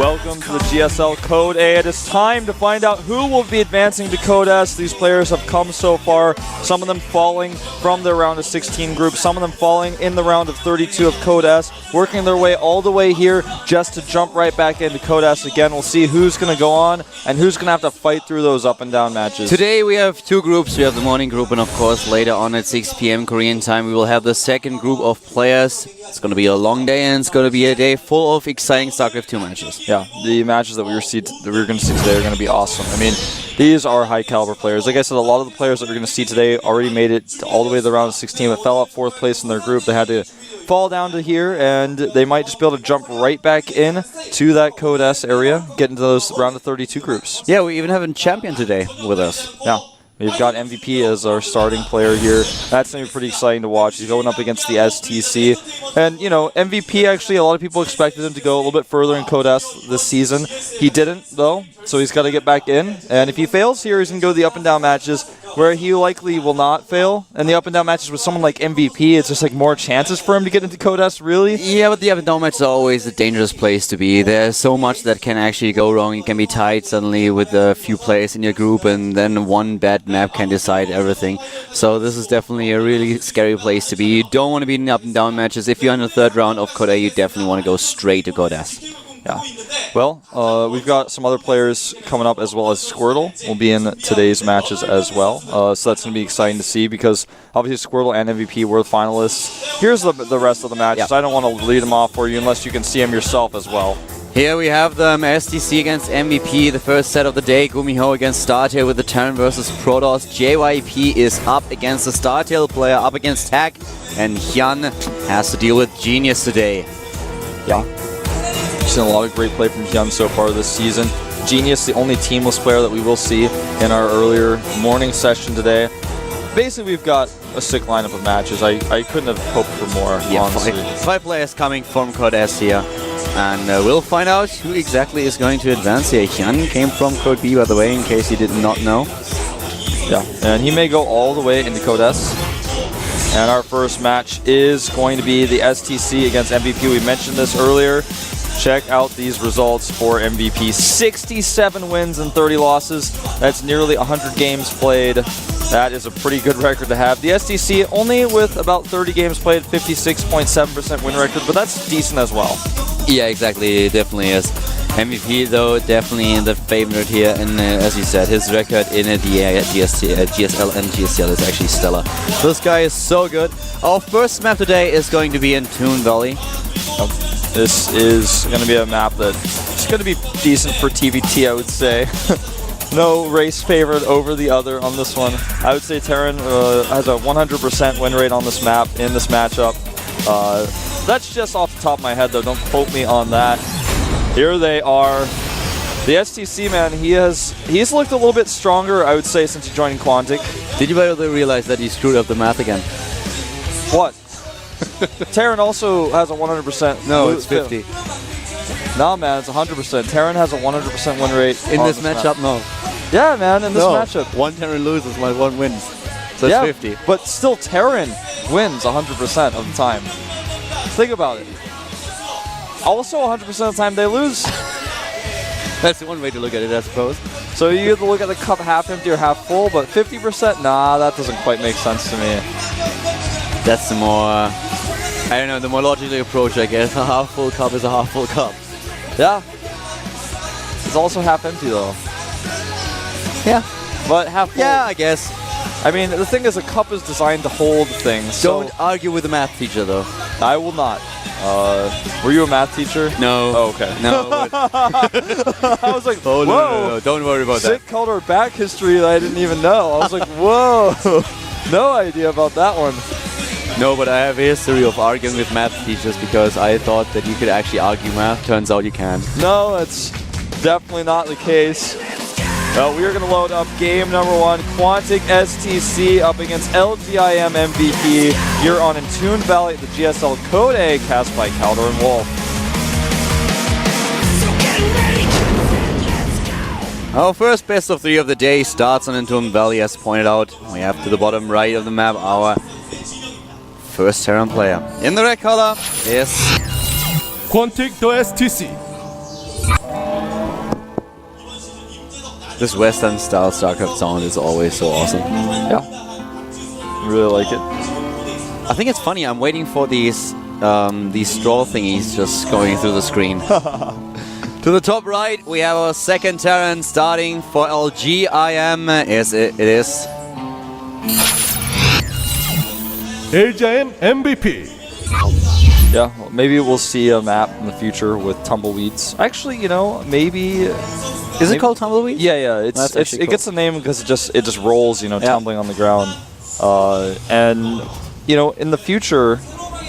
Welcome to the GSL Code A. It is time to find out who will be advancing to Code S. These players have come so far, some of them falling from their round of 16 group, some of them falling in the round of 32 of Code S, working their way all the way here just to jump right back into Code S again. We'll see who's going to go on and who's going to have to fight through those up and down matches. Today we have two groups. We have the morning group, and of course later on at 6 p.m. Korean time we will have the second group of players. It's going to be a long day, and it's going to be a day full of exciting StarCraft 2 matches. Yeah, the matches that we're going to see today are going to be awesome. I mean, these are high caliber players. Like I said, a lot of the players that we're going to see today already made it all the way to the round of 16, but fell out 4th place in their group. They had to fall down to here, and they might just be able to jump right back in to that Code S area, get into those round of 32 groups. Yeah, we even have a champion today with us. Yeah. We've got MVP as our starting player here. That's going to be pretty exciting to watch. He's going up against the STC. And, you know, MVP, actually, a lot of people expected him to go a little bit further in Code S this season. He didn't, though, so he's got to get back in. And if he fails here, he's going to go to the up and down matches, where he likely will not fail. And the up and down matches with someone like MVP, it's just like more chances for him to get into Code S, really. Yeah, but the up and down matches are always a dangerous place to be. There's so much that can actually go wrong. You can be tied suddenly with a few players in your group, and then one bad map can decide everything. So this is definitely a really scary place to be. You don't want to be in the up and down matches. If you're in the 3rd round of Code A, you definitely want to go straight to Code S. Yeah. Well, we've got some other players coming up, as well as Squirtle will be in today's matches as well. So that's going to be exciting to see, because obviously Squirtle and MVP were the finalists. Here's the rest of the matches. Yep. I don't want to lead them off for you unless you can see them yourself as well. Here we have them, STC against MVP, the first set of the day. Gumiho against StarTail with the Terran versus Protoss. JYP is up against the StarTail player, up against Hack. And Hyun has to deal with Genius today. Yeah. We've seen a lot of great play from Hyun so far this season. Genius, the only teamless player that we will see in our earlier morning session today. Basically, we've got a sick lineup of matches. I couldn't have hoped for more, honestly. Five players coming from Code S here. And we'll find out who exactly is going to advance here. Hyun came from Code B, by the way, in case you did not know. Yeah, and he may go all the way into Code S. And our first match is going to be the STC against MVP. We mentioned this earlier. Check out these results for MVP. 67 wins and 30 losses. That's nearly 100 games played. That is a pretty good record to have. The STC only with about 30 games played, 56.7% win record, but that's decent as well. Yeah, exactly. It definitely is. MVP, though, definitely the favorite here. And as you said, his record in the GSL and GSL is actually stellar. This guy is so good. Our first map today is going to be in Toon Valley. This is going to be a map that's going to be decent for TVT, I would say. No race favorite over the other on this one. I would say Terran has a 100% win rate on this map in this matchup. That's just off the top of my head, though. Don't quote me on that. Here they are. The STC, man, he's looked a little bit stronger, I would say, since he joined Quantic. Did you realize that he screwed up the math again? What? Terran also has a 100%. No, it's 50. Nah, man, it's 100%. Terran has a 100% win rate. In this matchup, no. Yeah, man, in this matchup. One Terran loses, one wins. So it's 50. But still, Terran wins 100% of the time. Think about it. Also, 100% of the time they lose. That's one way to look at it, I suppose. So you have to look at the cup half empty or half full, but 50%? Nah, that doesn't quite make sense to me. That's the more, I don't know, the more logical approach, I guess. A half full cup is a half full cup. Yeah. It's also half empty, though. Yeah. But half full. Yeah, I guess. I mean, the thing is, a cup is designed to hold things. Don't argue with the math teacher, though. I will not. Were you a math teacher? No. Oh, okay. No. I was like, oh, whoa. No. Don't worry about that. Sick color back history that I didn't even know. I was like, whoa. No idea about that one. No, but I have a history of arguing with math teachers because I thought that you could actually argue math. Turns out you can't. No, that's definitely not the case. Well, we are going to load up game number 1, Quantic STC up against LGIM MVP here on in Toon Valley at the GSL Code A, cast by Caldor and Wolf. Our first best of 3 of the day starts on Toon Valley, as pointed out. We have to the bottom right of the map our first Terran player. In the red color is Quantic TheStC. This Western style StarCraft sound is always so awesome. Yeah. Really like it. I think it's funny, I'm waiting for these straw thingies just going through the screen. To the top right, we have our second Terran starting for LGIM. Yes, it is. Giant MVP. Yeah, well, maybe we'll see a map in the future with tumbleweeds. Actually, you know, maybe... Is it called Tumbleweed? Yeah, it cool. gets the name because it just rolls, you know, tumbling on the ground. And, you know, in the future,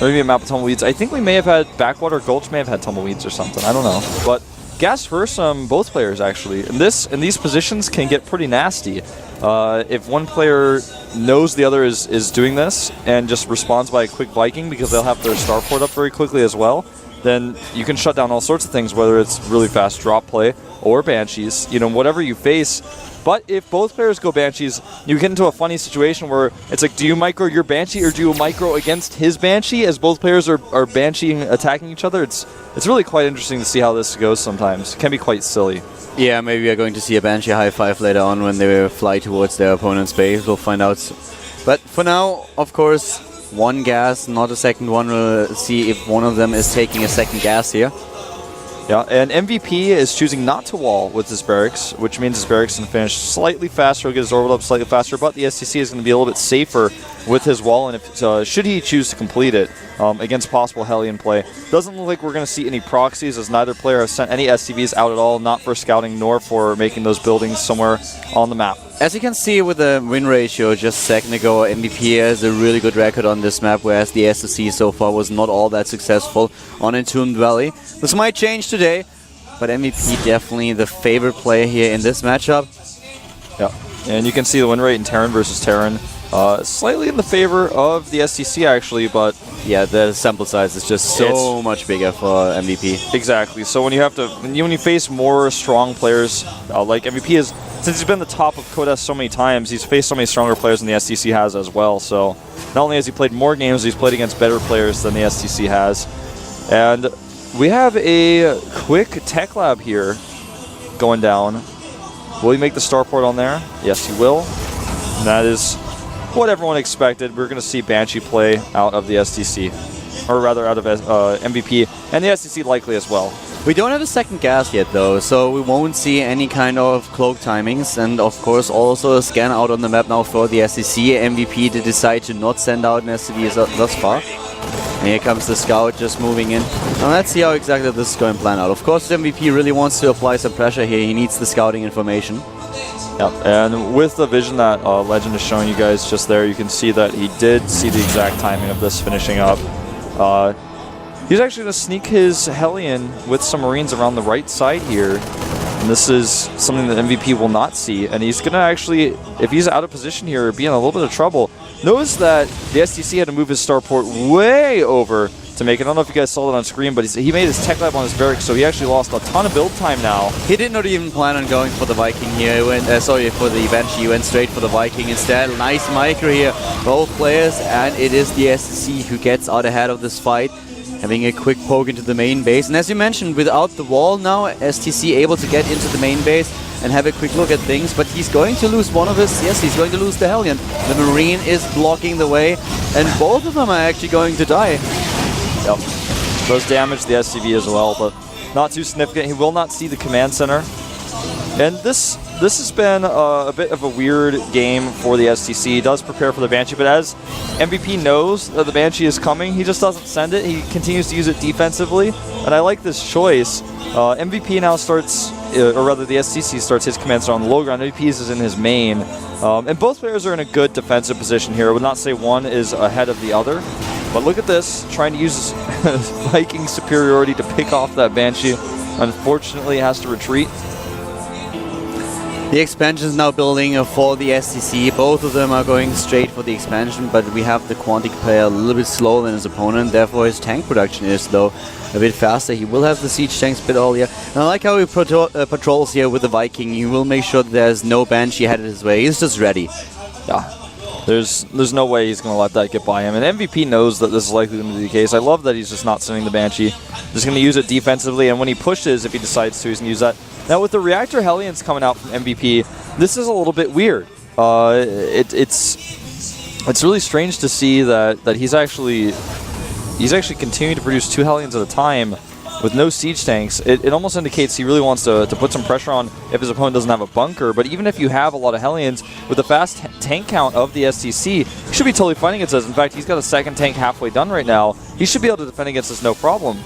maybe a map with tumbleweeds. I think we may have had Backwater Gulch may have had tumbleweeds or something. I don't know. But gas first, both players actually. And these positions can get pretty nasty. If one player knows the other is doing this and just responds by a quick Viking because they'll have their starport up very quickly as well, then you can shut down all sorts of things, whether it's really fast drop play or Banshees, you know, whatever you face. But if both players go Banshees, you get into a funny situation where it's like, do you micro your Banshee or do you micro against his Banshee as both players are Banshee attacking each other? It's really quite interesting to see how this goes sometimes. It can be quite silly. Yeah, maybe we are going to see a Banshee high five later on when they fly towards their opponent's base. We'll find out. But for now, of course, one gas, not a second one. We'll see if one of them is taking a second gas here. Yeah, and MVP is choosing not to wall with his barracks, which means his barracks can finish slightly faster. He'll get his orbital up slightly faster, but the STC is going to be a little bit safer with his wall, and if should he choose to complete it against possible Hellion play. Doesn't look like we're going to see any proxies, as neither player has sent any SCVs out at all, not for scouting nor for making those buildings somewhere on the map. As you can see with the win ratio just a second ago, MVP has a really good record on this map, whereas the STC so far was not all that successful on Entombed Valley. This might change today, but MVP definitely the favorite player here in this matchup. Yeah, and you can see the win rate in Terran versus Terran. Slightly in the favor of the STC actually, but yeah, the sample size is just so much bigger for MVP. Exactly. So when you face more strong players, like MVP is, since he's been the top of Codes so many times, he's faced so many stronger players than the STC has as well. So not only has he played more games, he's played against better players than the STC has. And we have a quick tech lab here going down. Will he make the starport on there? Yes, he will. And that is what everyone expected. We're going to see Banshee play out of the STC, or rather out of MVP, and the STC likely as well. We don't have a second gas yet though, so we won't see any kind of cloak timings, and of course also a scan out on the map now for the STC. MVP did decide to not send out an SCV thus far. And here comes the scout just moving in. Now let's see how exactly this is going to plan out. Of course MVP really wants to apply some pressure here, he needs the scouting information. Yep, and with the vision that Legend is showing you guys just there, you can see that he did see the exact timing of this finishing up. He's actually going to sneak his Hellion with some Marines around the right side here. And this is something that MVP will not see. And he's going to actually, if he's out of position here, be in a little bit of trouble. Notice that the STC had to move his starport way over to make it. I don't know if you guys saw it on screen, but he made his tech lab on his barracks, so he actually lost a ton of build time now. He did not even plan on going for the Viking here. He went, for the Banshee. He went straight for the Viking instead. Nice micro here, both players, and it is the STC who gets out ahead of this fight, having a quick poke into the main base. And as you mentioned, without the wall now, STC able to get into the main base and have a quick look at things, but he's going to lose one of his, yes, he's going to lose the Hellion. The Marine is blocking the way, and both of them are actually going to die. Yep. Does damage the SCV as well, but not too significant. He will not see the command center. And this has been a bit of a weird game for the STC. He does prepare for the Banshee, but as MVP knows that the Banshee is coming, he just doesn't send it. He continues to use it defensively, and I like this choice. MVP now starts, or rather the STC starts his command center on the low ground. MVP is in his main. And both players are in a good defensive position here. I would not say one is ahead of the other. But look at this, trying to use Viking superiority to pick off that Banshee. Unfortunately, has to retreat. The expansion is now building for the STC. Both of them are going straight for the expansion, but we have the Quantic player a little bit slower than his opponent. Therefore, his tank production is, though, a bit faster. He will have the siege tanks a bit earlier. And I like how he patrols here with the Viking. He will make sure that there's no Banshee headed his way. He's just ready. Yeah. There's no way he's going to let that get by him. And MVP knows that this is likely going to be the case. I love that he's just not sending the Banshee. Just going to use it defensively, and when he pushes, if he decides to, he's going to use that. Now, with the Reactor Hellions coming out from MVP, this is a little bit weird. It's really strange to see that he's actually continuing to produce 2 Hellions at a time with no siege tanks. It almost indicates he really wants to put some pressure on if his opponent doesn't have a bunker. But even if you have a lot of Hellions, with the fast tank count of the STC, he should be totally fighting against us. In fact, he's got a second tank halfway done right now. He should be able to defend against us no problem.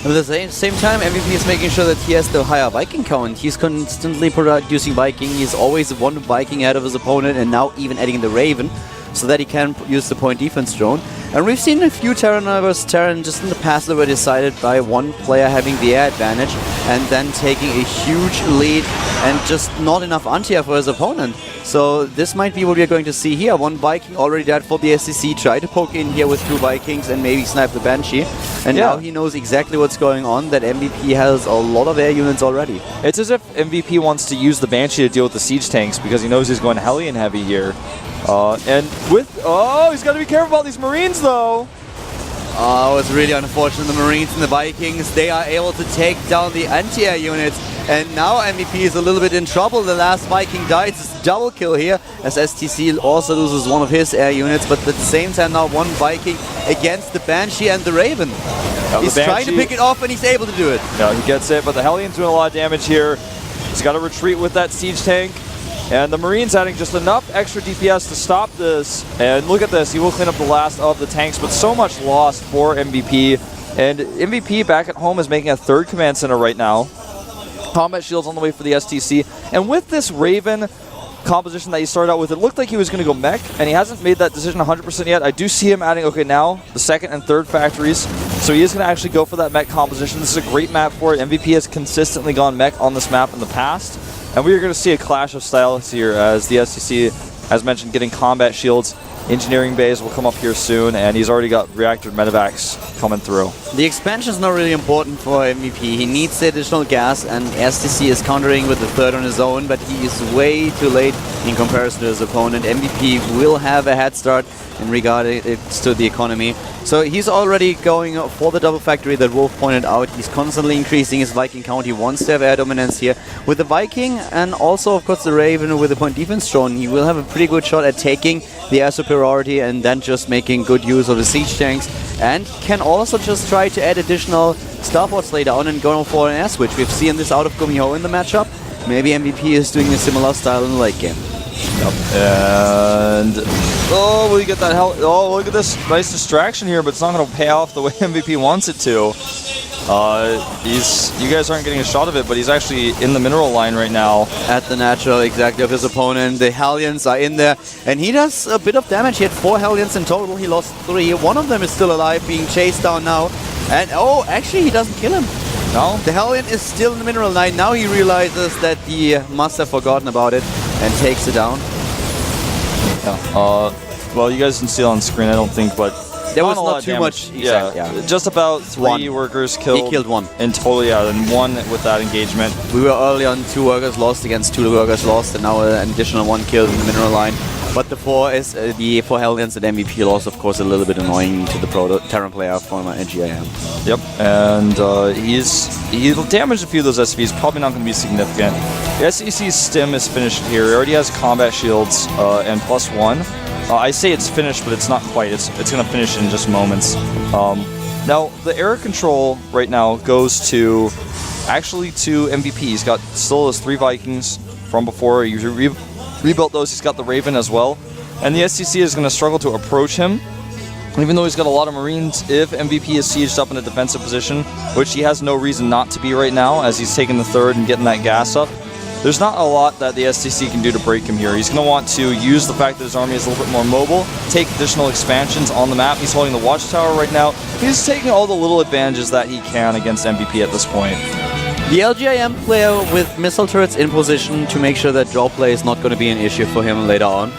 At the same time, MVP is making sure that he has the higher Viking count. He's constantly producing Viking. He's always one Viking out of his opponent, and now even adding the Raven, so that he can use the point defense drone. And we've seen a few Terran versus Terran just in the past that were decided by one player having the air advantage and then taking a huge lead and just not enough anti-air for his opponent. So this might be what we're going to see here. One Viking already died for the STC, tried to poke in here with 2 Vikings and maybe snipe the Banshee. And now he knows exactly what's going on, that MVP has a lot of air units already. It's as if MVP wants to use the Banshee to deal with the siege tanks because he knows he's going Hellion heavy here. And with... Oh, he's got to be careful about these Marines, though. Oh, it's really unfortunate. The Marines and the Vikings, they are able to take down the anti-air units. And now MVP is a little bit in trouble. The last Viking died. It's a double kill here, as STC also loses one of his air units. But at the same time, now one Viking against the Banshee and the Raven. He's trying to pick it off, and he's able to do it. Yeah, he gets it, but the Hellion's doing a lot of damage here. He's got to retreat with that siege tank. And the Marines adding just enough extra DPS to stop this. And look at this, he will clean up the last of the tanks, but so much lost for MVP. And MVP back at home is making a 3rd command center right now. Combat shields on the way for the STC. And with this Raven composition that he started out with, it looked like he was going to go mech, and he hasn't made that decision 100% yet. I do see him adding, okay, now the 2nd and 3rd factories. So he is going to actually go for that mech composition. This is a great map for it. MVP has consistently gone mech on this map in the past. And we are going to see a clash of styles here as the STC, as mentioned, getting combat shields. Engineering bays will come up here soon, and he's already got reactor medevacs coming through. The expansion is not really important for MVP. He needs the additional gas, and STC is countering with the 3rd on his own, but he is way too late in comparison to his opponent. MVP will have a head start in regard to the economy. So he's already going for the double factory that Wolf pointed out. He's constantly increasing his Viking count. He wants to have air dominance here. With the Viking and also, of course, the Raven with the point defense drone, he will have a pretty good shot at taking the air superiority and then just making good use of the siege tanks. And can also just try to add additional starports later on and go for an air switch. We've seen this out of Gumiho in the matchup. Maybe MVP is doing a similar style in the late game. Yep. And oh, we get that hell. Oh, look at this nice distraction here, but it's not going to pay off the way MVP wants it to. You guys aren't getting a shot of it, but he's actually in the mineral line right now. At the natural exactly of his opponent. The Hellions are in there, and he does a bit of damage. He had 4 Hellions in total. He lost 3. One of them is still alive, being chased down now. And oh, actually, he doesn't kill him. No, the Hellion is still in the mineral line. Now he realizes that he must have forgotten about it and takes it down. Yeah. Well, you guys didn't see it on screen, I don't think, but there was not too much. Yeah, just about 3 workers killed. He killed 1 in total. Yeah, and 1 with that engagement. We were early on 2 workers lost against 2 workers lost, and now an additional 1 killed in the mineral line. But the 4 is the 4 Hellions that MVP lost, of course, a little bit annoying to the Terran player from GIM. Yep, and he's damaged a few of those SVs. Probably not going to be significant. The SEC's stim is finished here. He already has combat shields and +1. I say it's finished, but it's not quite. It's going to finish in just moments. Now, the air control right now goes to MVP. He's got still his 3 Vikings from before. He rebuilt those. He's got the Raven as well. And the STC is going to struggle to approach him. Even though he's got a lot of Marines, if MVP is sieged up in a defensive position, which he has no reason not to be right now, as he's taking the 3rd and getting that gas up, there's not a lot that the STC can do to break him here. He's going to want to use the fact that his army is a little bit more mobile, take additional expansions on the map. He's holding the watchtower right now. He's taking all the little advantages that he can against MVP at this point. The LGIM player with missile turrets in position to make sure that draw play is not going to be an issue for him later on.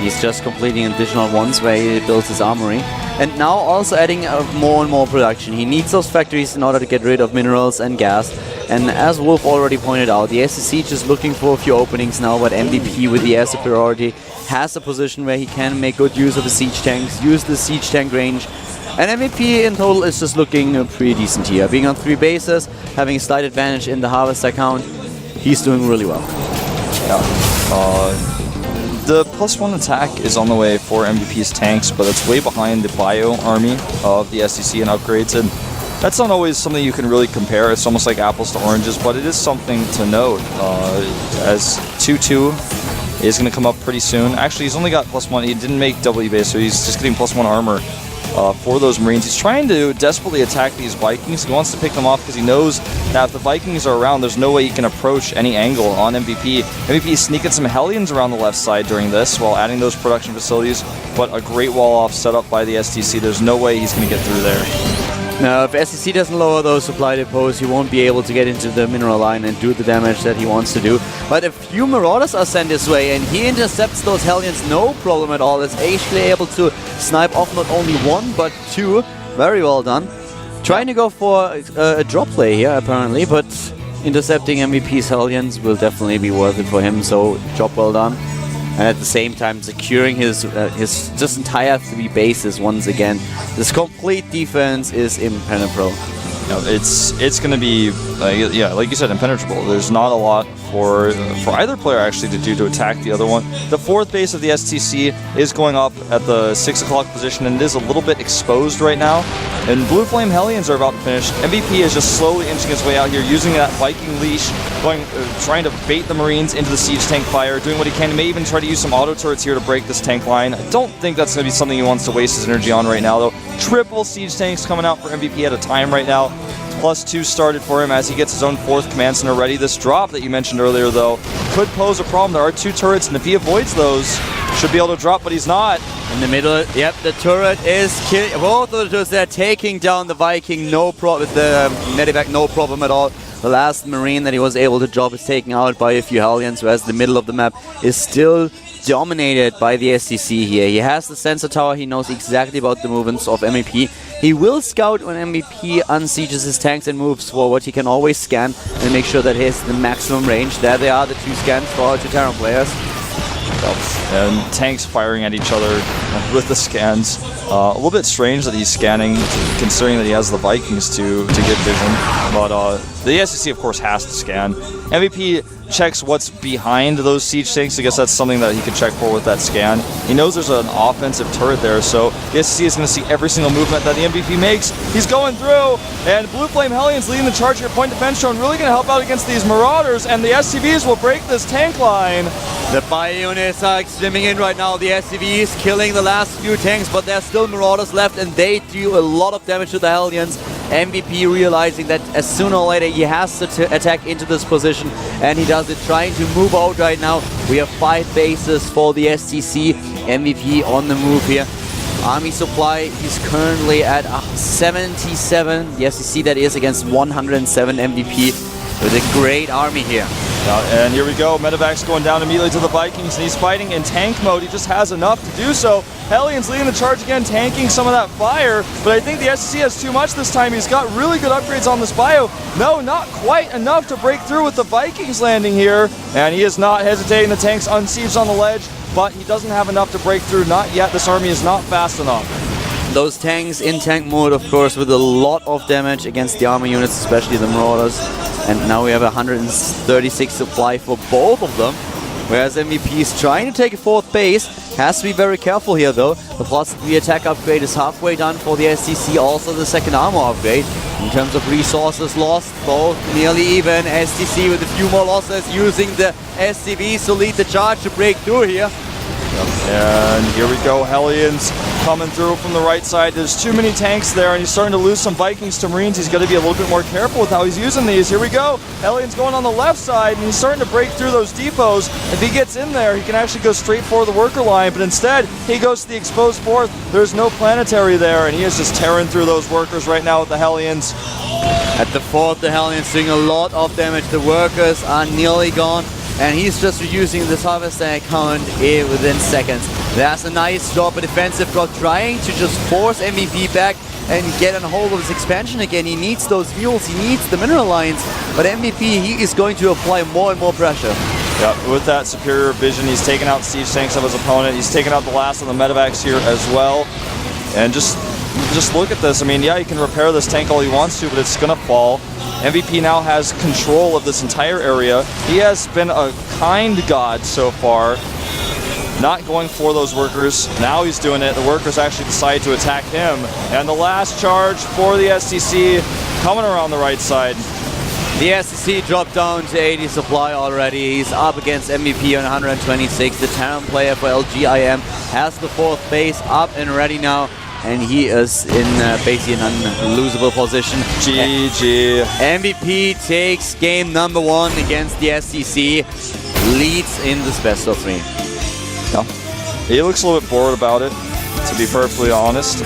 He's just completing additional ones where he builds his armory. And now also adding more and more production. He needs those factories in order to get rid of minerals and gas. And as Wolf already pointed out, the STC just looking for a few openings now, but MVP with the air superiority has a position where he can make good use of the siege tanks, use the siege tank range. And MVP in total is just looking pretty decent here. Being on 3 bases, having a slight advantage in the harvester count, he's doing really well. Yeah. The +1 attack is on the way for MVP's tanks, but it's way behind the bio army of the STC and upgrades, and that's not always something you can really compare. It's almost like apples to oranges, but it is something to note, as 2-2 is going to come up pretty soon. Actually, he's only got +1. He didn't make double base, so he's just getting +1 armor for those Marines. He's trying to desperately attack these Vikings. He wants to pick them off because he knows that if the Vikings are around, there's no way he can approach any angle on MVP. MVP is sneaking some Hellions around the left side during this while adding those production facilities, but a great wall-off set up by the STC. There's no way he's going to get through there. Now, if STC doesn't lower those supply depots, he won't be able to get into the mineral line and do the damage that he wants to do. But a few Marauders are sent his way, and he intercepts those Hellions no problem at all. Is actually able to snipe off not only 1, but 2. Very well done. Trying to go for a drop play here, apparently, but intercepting MVP's Hellions will definitely be worth it for him, so job well done. And at the same time securing his just entire 3 bases once again. This complete defense is impenetrable. No, it's going to be, yeah, like you said, impenetrable. There's not a lot for either player actually to do to attack the other one. The 4th base of the STC is going up at the 6 o'clock position, and it is a little bit exposed right now. And Blue Flame Hellions are about to finish. MVP is just slowly inching his way out here, using that Viking leash, trying to bait the Marines into the siege tank fire, doing what he can. He may even try to use some auto turrets here to break this tank line. I don't think that's going to be something he wants to waste his energy on right now, though. Triple siege tanks coming out for MVP at a time right now. +2 started for him as he gets his own 4th command center ready. This drop that you mentioned earlier, though, could pose a problem. There are 2 turrets, and if he avoids those, should be able to drop, but he's not. In the middle, yep, the turret is killing. Both of the turrets, they're taking down the Viking, no problem. The Medivac, no problem at all. The last Marine that he was able to drop is taken out by a few Hellions, whereas the middle of the map is still dominated by the STC here. He has the sensor tower, he knows exactly about the movements of MVP. He will scout when MVP unsieges his tanks and moves forward. He can always scan and make sure that he has the maximum range. There they are, the 2 scans for our 2 Terran players. And tanks firing at each other with the scans. A little bit strange that he's scanning, considering that he has the Vikings to get vision. But the SEC, of course, has to scan. MVP checks what's behind those siege tanks. I guess that's something that he could check for with that scan. He knows there's an offensive turret there, so the SEC is going to see every single movement that the MVP makes. He's going through, and Blue Flame Hellions leading the charge here. Point defense drone really going to help out against these Marauders, and the SCVs will break this tank line. The bio units are swimming in right now. The SCVs killing the last few tanks, but there's still Marauders left, and they do a lot of damage to the Hellions. MVP realizing that as sooner or later he has to attack into this position, and he does it, trying to move out right now. We have 5 bases for the STC. MVP on the move here. Army supply, he's currently at 77. The STC that is against 107 MVP with a great army here. And here we go, Medevac's going down immediately to the Vikings, and he's fighting in tank mode. He just has enough to do so. Hellions leading the charge again, tanking some of that fire, but I think the SEC has too much this time. He's got really good upgrades on this bio. No, not quite enough to break through with the Vikings landing here, and he is not hesitating. The tanks unsieged on the ledge, but he doesn't have enough to break through. Not yet. This army is not fast enough. Those tanks in tank mode, of course, with a lot of damage against the army units, especially the Marauders. And now we have 136 supply for both of them. Whereas MVP is trying to take a 4th base. Has to be very careful here, though. The +3 attack upgrade is halfway done for the STC. Also the 2nd armor upgrade. In terms of resources lost, both nearly even. STC with a few more losses, using the SCVs to lead the charge to break through here. And here we go, Hellions coming through from the right side. There's too many tanks there, and he's starting to lose some Vikings to Marines. He's got to be a little bit more careful with how he's using these. Here we go. Hellions going on the left side, and he's starting to break through those depots. If he gets in there, he can actually go straight for the worker line, but instead, he goes to the exposed 4th. There's no planetary there, and he is just tearing through those workers right now with the Hellions. At the 4th, the Hellions doing a lot of damage. The workers are nearly gone. And he's just reducing this harvester count within seconds. There's a nice drop, a defensive drop, trying to just force MVP back and get on hold of his expansion again. He needs those mules, he needs the mineral lines, but MVP, he is going to apply more and more pressure. Yeah, with that superior vision, he's taken out siege tanks of his opponent. He's taken out the last of the medevacs here as well. And just look at this. I mean, yeah, he can repair this tank all he wants to, but it's going to fall. MVP now has control of this entire area. He has been a kind god so far, not going for those workers. Now he's doing it. The workers actually decide to attack him. And the last charge for the STC coming around the right side. The STC dropped down to 80 supply already. He's up against MVP on 126. The Terran player for LGIM has the 4th base up and ready now. And he is in basically an unlosable position. GG. MVP takes game number 1 against the STC. Leads in this best of 3. Yeah. He looks a little bit bored about it, to be perfectly honest.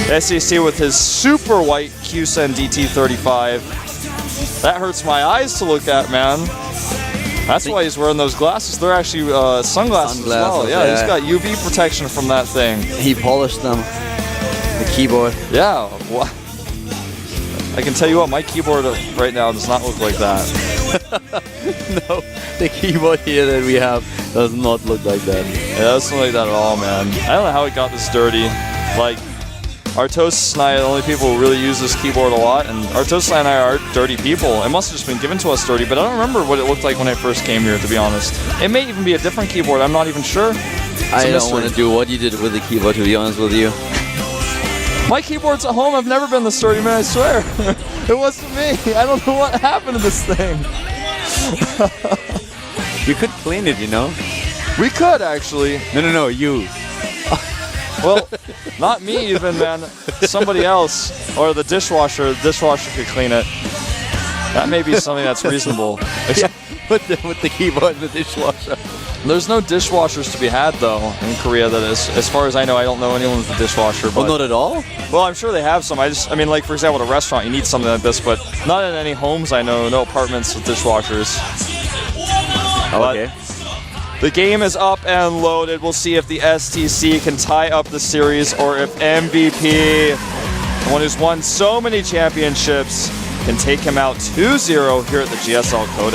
STC with his super white QSEN DT35. That hurts my eyes to look at, man. That's why he's wearing those glasses. They're actually sunglasses as well. Yeah, he's got UV protection from that thing. He polished them. The keyboard. Yeah. I can tell you what, my keyboard right now does not look like that. No, the keyboard here that we have does not look like that. Yeah, it doesn't look like that at all, man. I don't know how it got this dirty. Like, Artosis and I are the only people who really use this keyboard a lot, and Artosis and I are dirty people. It must have just been given to us dirty, but I don't remember what it looked like when I first came here, to be honest. It may even be a different keyboard, I'm not even sure. I don't want to do what you did with the keyboard, to be honest with you. My keyboards at home have never been this dirty, man, I swear. It wasn't me. I don't know what happened to this thing. You could clean it, you know? We could, actually. No, you. Well, not me even, man. Somebody else. Or the dishwasher. The dishwasher could clean it. That may be something that's reasonable. Yeah, with the keyboard and the dishwasher. There's no dishwashers to be had, though, in Korea. That is, as far as I know, I don't know anyone with a dishwasher. But, oh, not at all? Well, I'm sure they have some. I mean, like, for example, at a restaurant, you need something like this, but not in any homes I know. No apartments with dishwashers. Okay. The game is up and loaded. We'll see if the STC can tie up the series or if MVP, the one who's won so many championships, can take him out 2-0 here at the GSL Code.